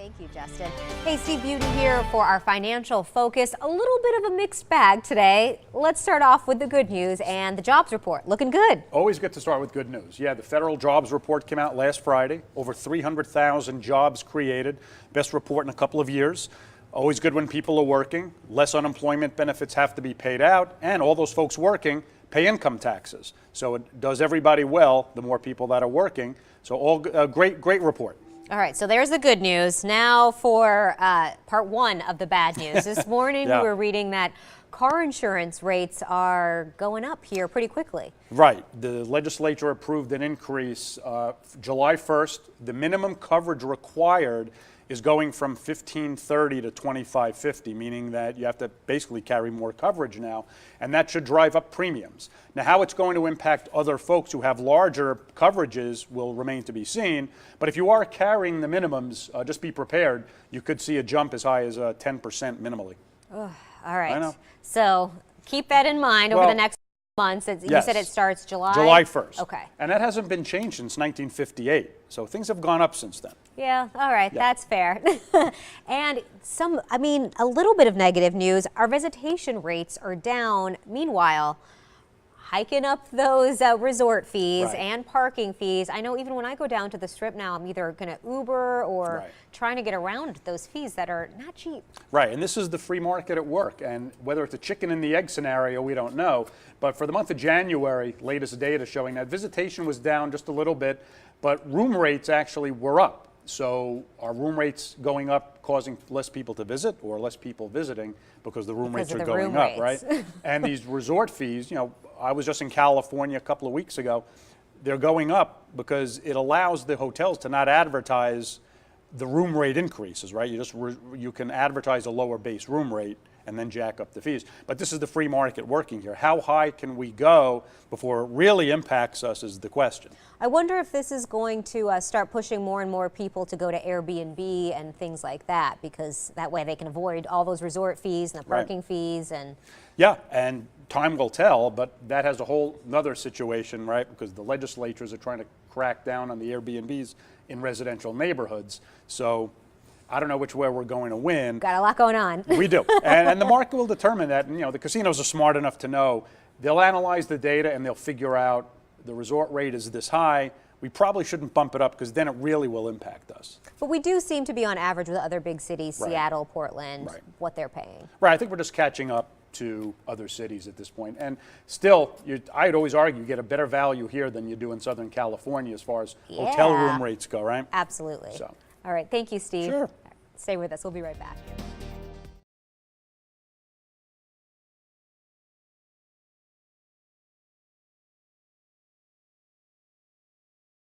Thank you, Justin. Hey, Steve Budin here for our financial focus. A little bit of a mixed bag today. Let's start off with the good news and the jobs report. Looking good. Always good to start with good news. Yeah, the federal jobs report came out last Friday. Over 300,000 jobs created. Best report in a couple of years. Always good when people are working. Less unemployment benefits have to be paid out, and all those folks working pay income taxes. So it does everybody well, the more people that are working. So all great report. All right, so there's the good news. Now for part one of the bad news. This morning we were reading that car insurance rates are going up here pretty quickly. Right. The legislature approved an increase July 1st. The minimum coverage required is going from $1,530 to $2,550, meaning that you have to basically carry more coverage now, and that should drive up premiums. Now, how it's going to impact other folks who have larger coverages will remain to be seen, but if you are carrying the minimums, just be prepared. You could see a jump as high as 10% minimally. Ugh, all right. I know. So keep that in mind over the next months. You said it starts July 1st. Okay. And that hasn't been changed since 1958. So things have gone up since then. Yeah, all right, that's fair. And a little bit of negative news. Our visitation rates are down. Meanwhile, hiking up those resort fees and parking fees. I know even when I go down to the Strip now, I'm either going to Uber or trying to get around those fees that are not cheap. Right, and this is the free market at work. And whether it's a chicken and the egg scenario, we don't know. But for the month of January, latest data showing that visitation was down just a little bit, but room rates actually were up. So are room rates going up causing less people to visit, or less people visiting because the room rates are going up, right? And these resort fees, I was just in California a couple of weeks ago. They're going up because it allows the hotels to not advertise the room rate increases, right? You can advertise a lower base room rate and then jack up the fees. But this is the free market working here. How high can we go before it really impacts us is the question. I wonder if this is going to start pushing more and more people to go to Airbnb and things like that, because that way they can avoid all those resort fees and the parking fees. Yeah, and time will tell, but that has a whole other situation, right? Because the legislatures are trying to crack down on the Airbnbs in residential neighborhoods. So I don't know which way we're going to win. Got a lot going on. We do. And the market will determine that. And, the casinos are smart enough to know. They'll analyze the data and they'll figure out the resort rate is this high. We probably shouldn't bump it up because then it really will impact us. But we do seem to be on average with other big cities, Seattle, Portland, what they're paying. Right. I think we're just catching up to other cities at this point. And still, I'd always argue you get a better value here than you do in Southern California as far as hotel room rates go, right? Absolutely. So. All right. Thank you, Steve. Sure. Stay with us. We'll be right back.